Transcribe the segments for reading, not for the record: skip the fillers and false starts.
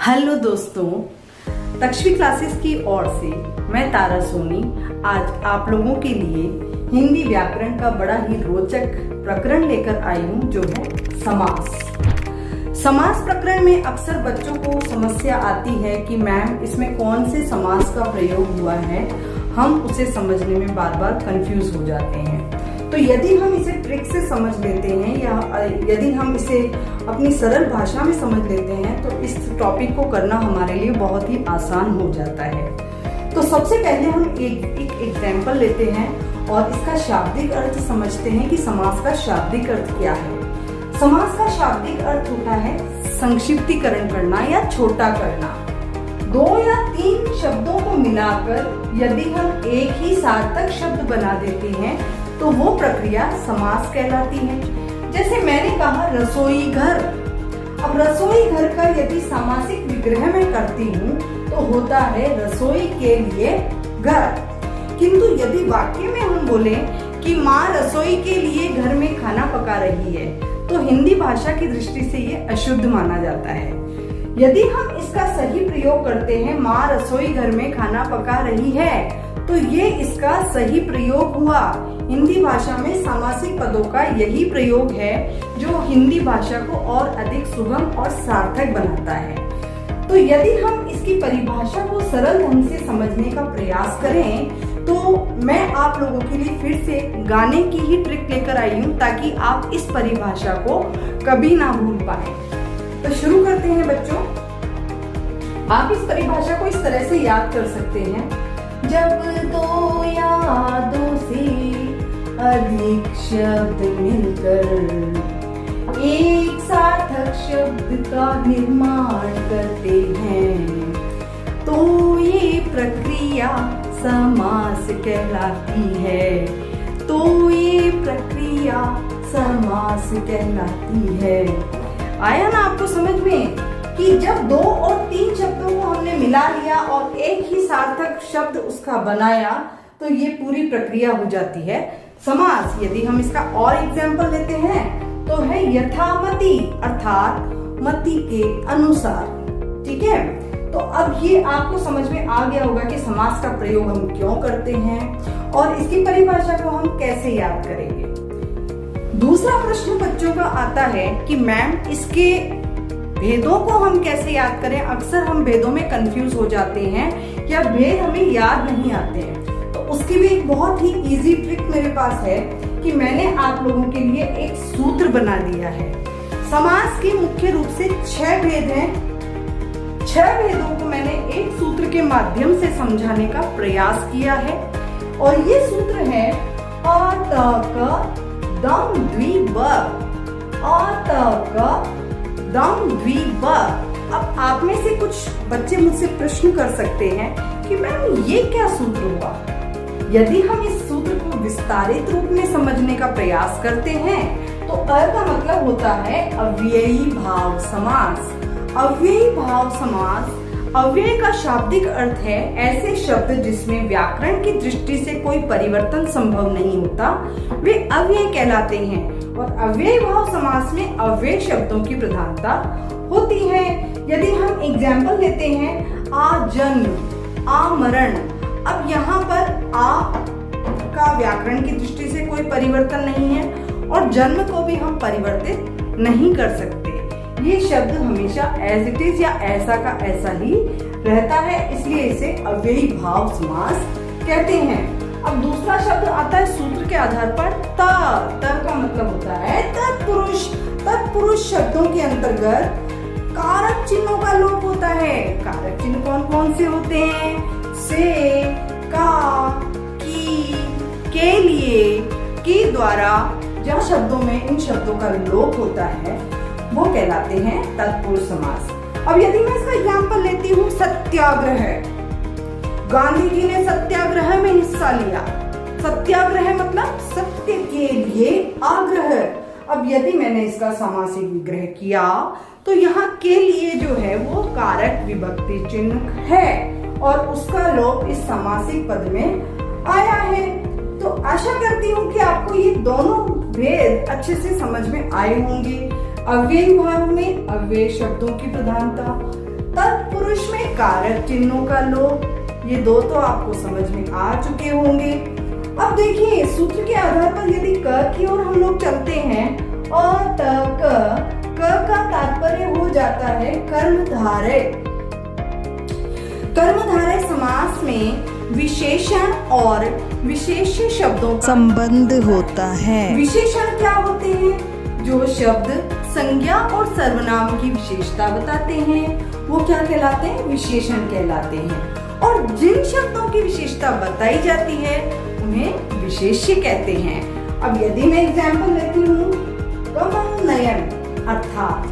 Hello दोस्तों, तक्षवी classes की ओर से मैं तारा सोनी आज आप लोगों के लिए हिंदी व्याकरण का बड़ा ही रोचक प्रकरण लेकर आई हूँ, जो है समास। समास प्रकरण में अक्सर बच्चों को समस्या आती है कि मैम इसमें कौन से समास का प्रयोग हुआ है। हम उसे समझने में बार बार कंफ्यूज हो जाते हैं। तो यदि हम इसे ट्रिक से समझ लेते हैं या यदि हम इसे अपनी सरल भाषा में समझ लेते हैं तो इस टॉपिक को करना हमारे लिए बहुत ही आसान हो जाता है। तो सबसे पहले हम एक एग्जाम्पल लेते हैं और इसका शाब्दिक अर्थ समझते हैं कि समास का शाब्दिक अर्थ क्या है। समास का शाब्दिक अर्थ होता है संक्षिप्तीकरण करना या छोटा करना। 2 या 3 शब्दों को मिलाकर यदि हम एक ही सार्थक शब्द बना देते हैं तो वो प्रक्रिया समास कहलाती है। जैसे मैंने कहा रसोई घर। अब रसोई घर का यदि सामासिक विग्रह में करती हूँ तो होता है रसोई के लिए घर। किंतु यदि वाक्य में हम बोले कि माँ रसोई के लिए घर में खाना पका रही है तो हिंदी भाषा की दृष्टि से ये अशुद्ध माना जाता है। यदि हम इसका सही प्रयोग करते हैं, माँ रसोई घर में खाना पका रही है, तो ये इसका सही प्रयोग हुआ। हिंदी भाषा में सामासिक पदों का यही प्रयोग है जो हिंदी भाषा को और अधिक सुगम और सार्थक बनाता है। तो यदि हम इसकी परिभाषा को सरल ढंग से समझने का प्रयास करें तो मैं आप लोगों के लिए फिर से गाने की ही ट्रिक लेकर आई हूँ ताकि आप इस परिभाषा को कभी ना भूल पाए। तो शुरू करते हैं बच्चों। आप इस परिभाषा को इस तरह से याद कर सकते हैं। जब 2 यादों से अधिक शब्द मिलकर एक सार्थक शब्द का निर्माण करते हैं तो ये प्रक्रिया समास कहलाती है। तो ये प्रक्रिया समास कहलाती है। आया ना आपको समझ में कि जब 2 और 3 शब्दों को हमने मिला लिया और एक ही सार्थक शब्द उसका बनाया तो ये पूरी प्रक्रिया हो जाती है समास। यदि हम इसका और एग्जाम्पल लेते हैं तो है यथामति, अर्थात मति के अनुसार। ठीक है, तो अब ये आपको समझ में आ गया होगा कि समास का प्रयोग हम क्यों करते हैं और इसकी परिभाषा को हम कैसे याद करेंगे। दूसरा प्रश्न बच्चों का आता है कि मैम इसके भेदों को हम कैसे याद करें। अक्सर हम भेदों में कंफ्यूज हो जाते हैं या भेद हमें याद नहीं आते हैं। तो उसकी भी एक बहुत ही इजी ट्रिक मेरे पास है कि मैंने आप लोगों के लिए एक सूत्र बना दिया है। समास के मुख्य रूप से 6 भेद हैं। 6 भेदों को मैंने एक सूत्र के माध्यम से समझाने का प्रयास किया है और ये सूत्र है अ त क दम द्विब। अ त क दम द्विब। अब आप में से कुछ बच्चे मुझसे प्रश्न कर सकते हैं कि मैम ये क्या सूत्र हुआ। यदि हम इस सूत्र को विस्तारित रूप में समझने का प्रयास करते हैं तो अ का मतलब होता है अव्ययी भाव समास। अव्ययी भाव समास, अव्यय का शाब्दिक अर्थ है ऐसे शब्द जिसमें व्याकरण की दृष्टि से कोई परिवर्तन संभव नहीं होता, वे अव्यय कहलाते हैं। और अव्यय भाव समास में अव्यय शब्दों की प्रधानता होती है। यदि हम एग्जाम्पल लेते हैं आ जन्म, आ मरण। अब यहाँ पर आ का व्याकरण की दृष्टि से कोई परिवर्तन नहीं है और जन्म को भी हम परिवर्तित नहीं कर सकते। ये शब्द हमेशा एज इट इज या ऐसा का ऐसा ही रहता है, इसलिए इसे अव्ययी भाव समास कहते हैं। अब दूसरा शब्द आता है सूत्र के आधार पर त। त का मतलब होता है तत्पुरुष। तत्पुरुष शब्दों के अंतर्गत कारक चिन्हों का लोप होता है। कारक चिन्ह कौन कौन से होते हैं? से, का, की, के लिए, के द्वारा। जहाँ शब्दों में इन शब्दों का लोप होता है वो कहलाते हैं तत्पुरुष समास। अब यदि मैं इसका एग्जाम्पल लेती हूँ सत्याग्रह। गांधी जी ने सत्याग्रह में हिस्सा लिया। सत्याग्रह मतलब सत्य के लिए आग्रह। अब यदि मैंने इसका सामासिक विग्रह किया तो यहाँ के लिए जो है वो कारक विभक्ति चिन्ह है और उसका लोप इस सामासिक पद में आया है। तो आशा करती हूँ कि आपको ये दोनों भेद अच्छे से समझ में आए होंगे। अव्ययी भाव में अव्यय शब्दों की प्रधानता, कारक चिन्हों का लोप। ये दो तो आपको समझ में आ चुके होंगे। अब देखिए सूत्र के आधार पर यदि क की ओर हम लोग चलते हैं और क का तात्पर्य हो जाता है कर्मधारय। कर्मधारय समास में विशेषण और विशेष्य शब्दों का संबंध होता है। विशेषण क्या होते हैं? जो शब्द संज्ञा और सर्वनाम की विशेषता बताते हैं वो क्या कहलाते हैं? विशेषण कहलाते हैं। और जिन शब्दों की विशेषता बताई जाती है उन्हें विशेष्य कहते हैं। अब यदि मैं एग्जाम्पल लेती हूँ, कमल नयन अर्थात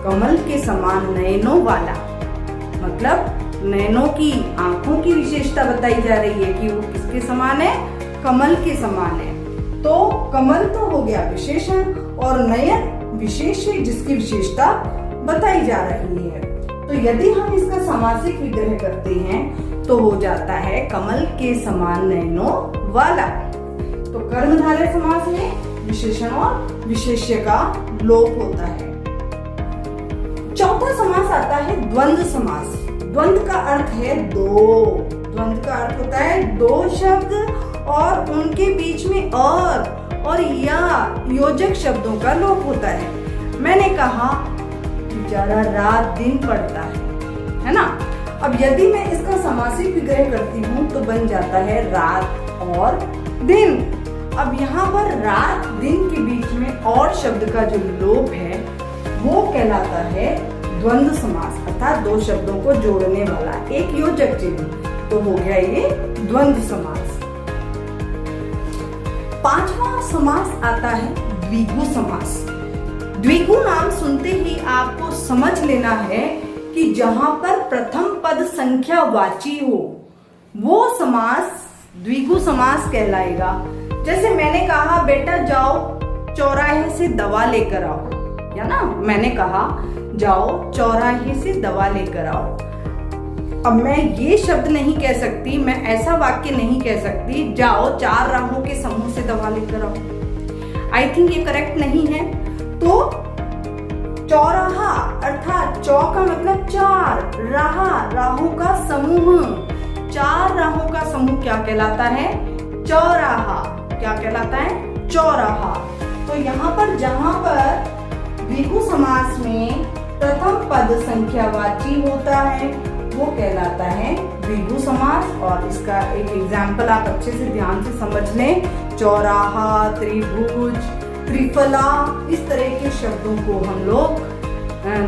कमल के समान नयनों वाला, मतलब नयनों की आंखों की विशेषता बताई जा रही है कि वो किसके समान है? कमल के समान है। तो कमल तो हो गया विशेषण और नयन विशेष्य जिसकी विशेषता बताई जा रही है। तो यदि हम इसका समासिक विग्रह करते हैं तो हो जाता है कमल के समान नयनों वाला। तो कर्मधारय समास में विशेषण और विशेष्य का लोप होता है। चौथा समास आता है द्वंद्व समास। द्वंद्व का अर्थ है दो। द्वंद्व का अर्थ होता है दो शब्द और उनके बीच में और या योजक शब्दों का लोप होता है। मैंने कहा बेचारा रात दिन पढ़ता है ना। अब यदि मैं इसका समासिक विग्रह करती हूँ तो बन जाता है रात और दिन। अब यहाँ पर रात दिन के बीच में और शब्द का जो लोप है वो कहलाता है द्वंद्व समास, अर्थात दो शब्दों को जोड़ने वाला एक योजक चिन्ह। तो हो गया ये द्वंद्व समास। पांचवा समास आता है द्विगु समास। द्विगु नाम सुनते ही आपको समझ लेना है कि जहां पर प्रथम पद संख्या वाची हो वो समास द्विगु समास कहलाएगा। जैसे मैंने कहा बेटा जाओ चौराहे से दवा लेकर आओ, या ना मैंने कहा जाओ चौराहे से दवा लेकर आओ। अब मैं ये शब्द नहीं कह सकती, मैं ऐसा वाक्य नहीं कह सकती जाओ चार राहों के समूह से दवा लेकर आओ। आई थिंक ये करेक्ट नहीं है। तो चौराहा अर्थात चौ का मतलब चार, राहों का समूह, चार राहों का समूह क्या कहलाता है? चौराहा। क्या कहलाता है? चौराहा। तो यहाँ पर जहां पर द्विगु समास में प्रथम पद संख्यावाची होता है वो कहलाता है द्विगु समास। और इसका एक एग्जाम्पल आप अच्छे से ध्यान से समझ लें। चौराहा, त्रिभुज, त्रिफला, इस तरह के शब्दों को हम लोग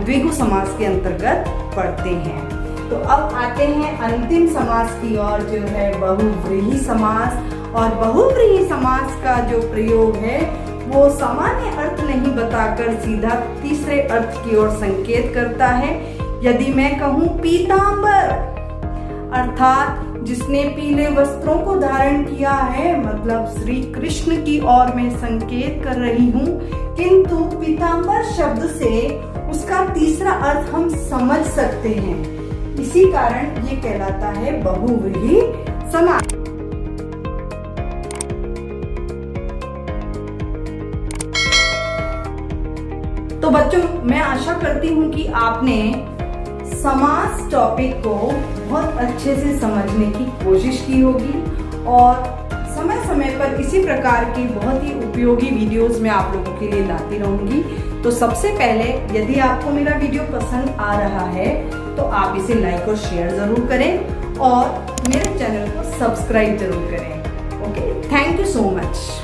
द्विगु समास के अंतर्गत पढ़ते हैं। तो अब आते हैं अंतिम समास की ओर जो है बहुव्रीहि समास। और बहुव्रीहि समास का जो प्रयोग है वो सामान्य अर्थ नहीं बताकर सीधा तीसरे अर्थ की ओर संकेत करता है। यदि मैं कहूँ पीतांबर अर्थात जिसने पीले वस्त्रों को धारण किया है, मतलब श्री कृष्ण की ओर मैं संकेत कर रही हूँ, किंतु पीतांबर शब्द से उसका तीसरा अर्थ हम समझ सकते हैं। इसी कारण ये कहलाता है बहुव्रीहि समास। तो बच्चों मैं आशा करती हूँ कि आपने समास टॉपिक को बहुत अच्छे से समझने की कोशिश की होगी और समय समय पर इसी प्रकार की बहुत ही उपयोगी वीडियोस मैं आप लोगों के लिए लाती रहूंगी। तो सबसे पहले यदि आपको मेरा वीडियो पसंद आ रहा है तो आप इसे लाइक और शेयर जरूर करें और मेरे चैनल को सब्सक्राइब जरूर करें। Okay, thank you so much.